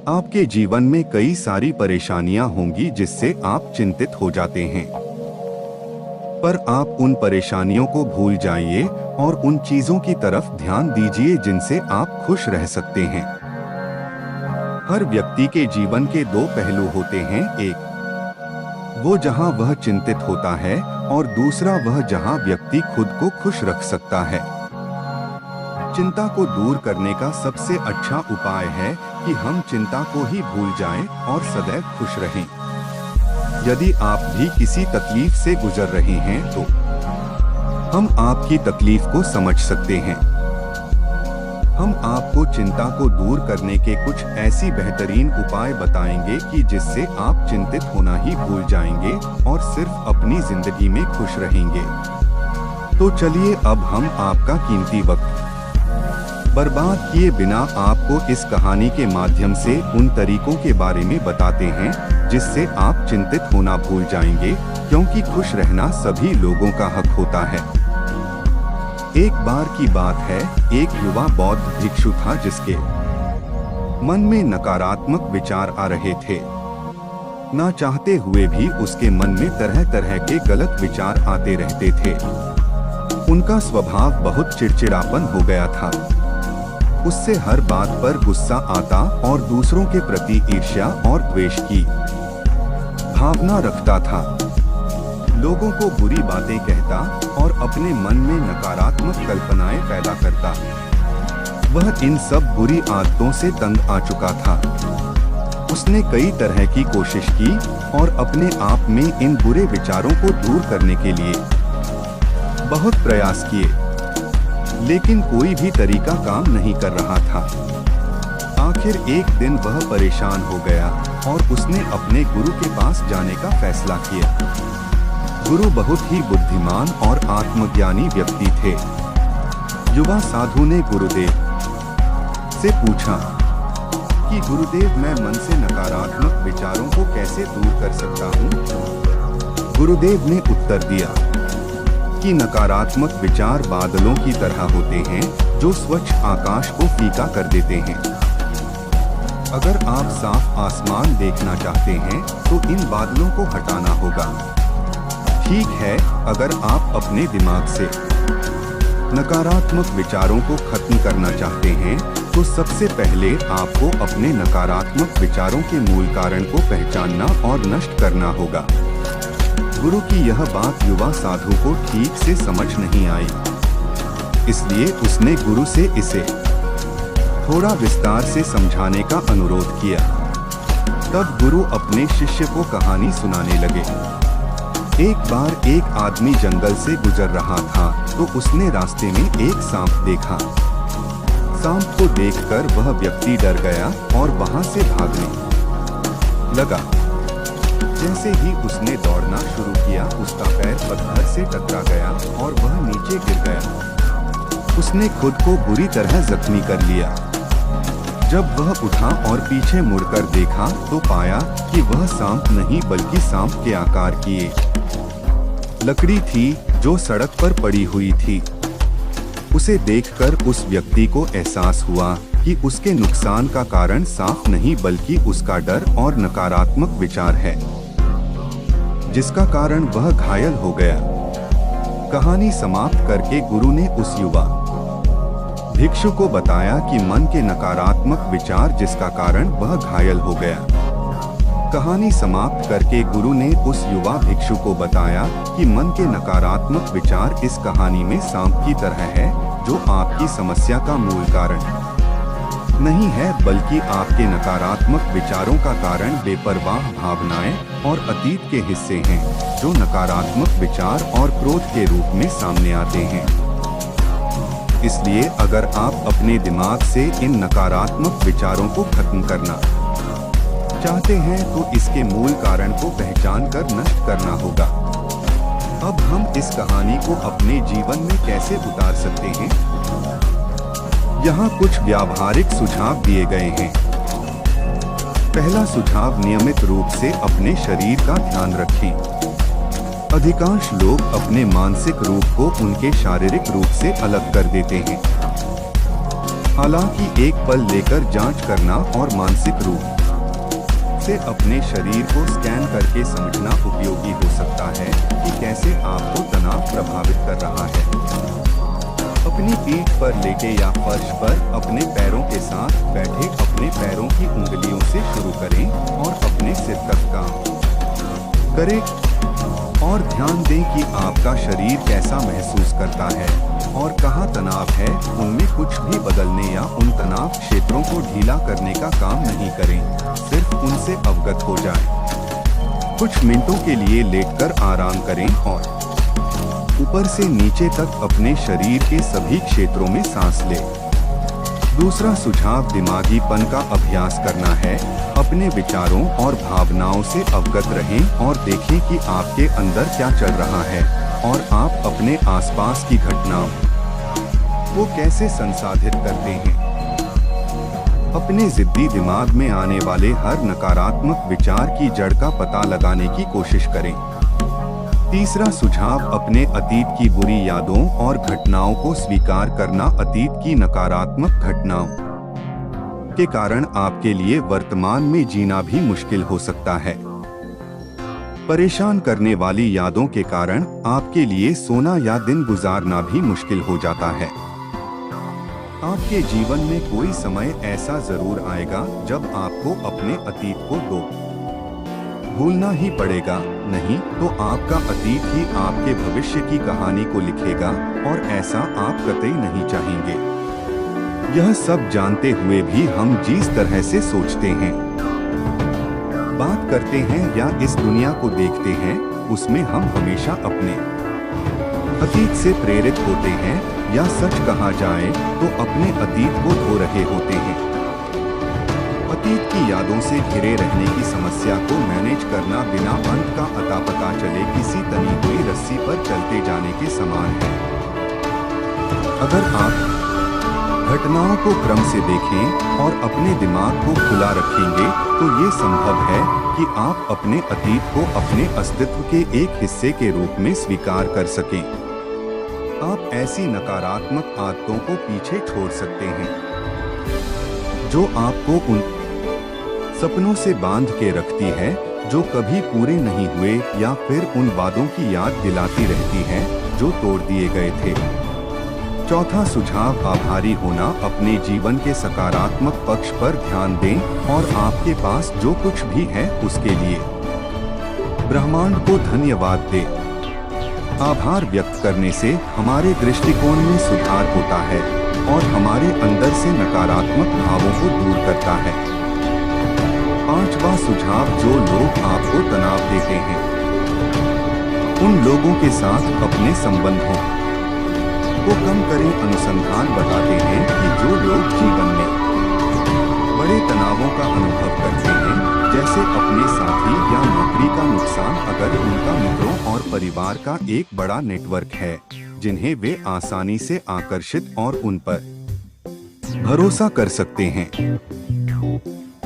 आपके जीवन में कई सारी परेशानियां होंगी जिससे आप चिंतित हो जाते हैं, पर आप उन परेशानियों को भूल जाइए और उन चीजों की तरफ ध्यान दीजिए जिनसे आप खुश रह सकते हैं। हर व्यक्ति के जीवन के दो पहलू होते हैं, एक वो जहां वह चिंतित होता है और दूसरा वह जहां व्यक्ति खुद को खुश रख सकता है। चिंता को दूर करने का सबसे अच्छा उपाय है कि हम चिंता को ही भूल जाएं और सदैव खुश रहें। यदि आप भी किसी तकलीफ से गुजर रहे हैं तो हम आपकी तकलीफ को समझ सकते हैं। हम आपको चिंता को दूर करने के कुछ ऐसी बेहतरीन उपाय बताएंगे कि जिससे आप चिंतित होना ही भूल जाएंगे और सिर्फ अपनी जिंदगी में खुश रहेंगे। तो चलिए अब हम आपका कीमती वक्त बर्बाद किए बिना आपको इस कहानी के माध्यम से उन तरीकों के बारे में बताते हैं जिससे आप चिंतित होना भूल जाएंगे, क्योंकि खुश रहना सभी लोगों का हक होता है। एक बार की बात है, एक युवा बौद्ध भिक्षु था जिसके मन में नकारात्मक विचार आ रहे थे। ना चाहते हुए भी उसके मन में तरह तरह के गलत विचार आते रहते थे। उनका स्वभाव बहुत चिड़चिड़ापन हो गया था। उससे हर बात पर गुस्सा आता और दूसरों के प्रति ईर्ष्या और द्वेष की भावना रखता था। लोगों को बुरी बातें कहता और अपने मन में नकारात्मक कल्पनाएं पैदा करता। वह इन सब बुरी आदतों से तंग आ चुका था। उसने कई तरह की कोशिश की और अपने आप में इन बुरे विचारों को दूर करने के लिए बहुत प्रयास किए, लेकिन कोई भी तरीका काम नहीं कर रहा था। आखिर एक दिन वह परेशान हो गया और उसने अपने गुरु के पास जाने का फैसला किया। गुरु बहुत ही बुद्धिमान और आत्मज्ञानी व्यक्ति थे। युवा साधु ने गुरुदेव से पूछा कि गुरुदेव, मैं मन से नकारात्मक विचारों को कैसे दूर कर सकता हूँ? गुरुदेव ने उत्तर दिया कि नकारात्मक विचार बादलों की तरह होते हैं जो स्वच्छ आकाश को फीका कर देते हैं। अगर आप साफ आसमान देखना चाहते हैं तो इन बादलों को हटाना होगा। ठीक है, अगर आप अपने दिमाग से नकारात्मक विचारों को खत्म करना चाहते हैं तो सबसे पहले आपको अपने नकारात्मक विचारों के मूल कारण को पहचानना और नष्ट करना होगा। गुरु की यह बात युवा साधु को ठीक से समझ नहीं आई, इसलिए उसने गुरु से इसे थोड़ा विस्तार से समझाने का अनुरोध किया। तब गुरु अपने शिष्य को कहानी सुनाने लगे। एक बार एक आदमी जंगल से गुजर रहा था तो उसने रास्ते में एक सांप देखा। सांप को देखकर वह व्यक्ति डर गया और वहां से भागने लगा। जैसे ही उसने दौड़ना शुरू किया, उसका पैर पत्थर से टकरा गया और वह नीचे गिर गया। उसने खुद को बुरी तरह जख्मी कर लिया। जब वह उठा और पीछे मुड़कर देखा तो पाया कि वह सांप नहीं बल्कि सांप के आकार की एक लकड़ी थी जो सड़क पर पड़ी हुई थी। उसे देखकर उस व्यक्ति को एहसास हुआ कि उसके नुकसान का कारण सांप नहीं बल्कि उसका डर और नकारात्मक विचार है, जिसका कारण वह घायल हो गया। कहानी समाप्त करके गुरु ने उस युवा भिक्षु को बताया कि मन के नकारात्मक विचार जिसका कारण वह घायल हो गया। कहानी समाप्त करके गुरु ने उस युवा भिक्षु को बताया कि मन के नकारात्मक विचार इस कहानी में सांप की तरह है जो आपकी समस्या का मूल कारण नहीं है, बल्कि आपके नकारात्मक विचारों का कारण बेपरवाह भावनाएं और अतीत के हिस्से हैं जो नकारात्मक विचार और क्रोध के रूप में सामने आते हैं। इसलिए अगर आप अपने दिमाग से इन नकारात्मक विचारों को खत्म करना चाहते हैं तो इसके मूल कारण को पहचान कर नष्ट करना होगा। अब हम इस कहानी को अपने जीवन में कैसे उतार सकते हैं? यहाँ कुछ व्यावहारिक सुझाव दिए गए हैं। पहला सुझाव, नियमित रूप से अपने शरीर का ध्यान रखें। अधिकांश लोग अपने मानसिक रूप को उनके शारीरिक रूप से अलग कर देते हैं। हालांकि एक पल लेकर जांच करना और मानसिक रूप से अपने शरीर को स्कैन करके समझना उपयोगी हो सकता है कि कैसे आपको तनाव प्रभावित कर रहा है। अपनी पीठ पर लेटे या फर्श पर अपने पैरों के साथ बैठे अपने पैरों की उंगलियों से शुरू करें और अपने सिर तक काम करें और ध्यान दें कि आपका शरीर कैसा महसूस करता है और कहाँ तनाव है। उनमें कुछ भी बदलने या उन तनाव क्षेत्रों को ढीला करने का काम नहीं करें, सिर्फ उनसे अवगत हो जाएं। कुछ मिनटों के लिए लेटकर आराम करें और ऊपर से नीचे तक अपने शरीर के सभी क्षेत्रों में सांस लें। दूसरा सुझाव दिमागीपन का अभ्यास करना है। अपने विचारों और भावनाओं से अवगत रहें और देखें कि आपके अंदर क्या चल रहा है और आप अपने आसपास की घटनाओं को कैसे संसाधित करते हैं। अपने जिद्दी दिमाग में आने वाले हर नकारात्मक विचार की जड़ का पता लगाने की कोशिश करें। तीसरा सुझाव अपने अतीत की बुरी यादों और घटनाओं को स्वीकार करना। अतीत की नकारात्मक घटनाओं के कारण आपके लिए वर्तमान में जीना भी मुश्किल हो सकता है। परेशान करने वाली यादों के कारण आपके लिए सोना या दिन गुजारना भी मुश्किल हो जाता है। आपके जीवन में कोई समय ऐसा जरूर आएगा जब आपको अपने अतीत को भूलना ही पड़ेगा, नहीं तो आपका अतीत ही आपके भविष्य की कहानी को लिखेगा और ऐसा आप कतई नहीं चाहेंगे। यह सब जानते हुए भी हम जिस तरह से सोचते हैं, बात करते हैं या इस दुनिया को देखते हैं, उसमें हम हमेशा अपने अतीत से प्रेरित होते हैं या सच कहा जाए तो अपने अतीत को धो रहे होते हैं। अतीत की यादों से घिरे रहने की समस्या को मैनेज करना बिना अंत का अता पता चले किसी तनी हुई रस्सी पर चलते जाने के समान है। अगर आप घटनाओं को क्रम से देखें और अपने दिमाग को खुला रखेंगे तो ये संभव है कि आप अपने अतीत को अपने अस्तित्व के एक हिस्से के रूप में स्वीकार कर सकें। आप ऐसी नकारात्मक आदतों को पीछे छोड़ सकते हैं जो आपको उन सपनों से बांध के रखती है जो कभी पूरे नहीं हुए या फिर उन वादों की याद दिलाती रहती है जो तोड़ दिए गए थे। चौथा सुझाव आभारी होना। अपने जीवन के सकारात्मक पक्ष पर ध्यान दें और आपके पास जो कुछ भी है उसके लिए ब्रह्मांड को धन्यवाद दें। आभार व्यक्त करने से हमारे दृष्टिकोण में सुधार होता है और हमारे अंदर से नकारात्मक भावों को दूर करता है। पांचवा सुझाव जो लोग आपको तनाव देते हैं उन लोगों के साथ अपने संबंधों को कम करें। अनुसंधान बताते हैं कि जो लोग जीवन में बड़े तनावों का अनुभव करते हैं, जैसे अपने साथी या नौकरी का नुकसान, अगर उनका मित्रों और परिवार का एक बड़ा नेटवर्क है जिन्हें वे आसानी से आकर्षित और उन पर भरोसा कर सकते हैं।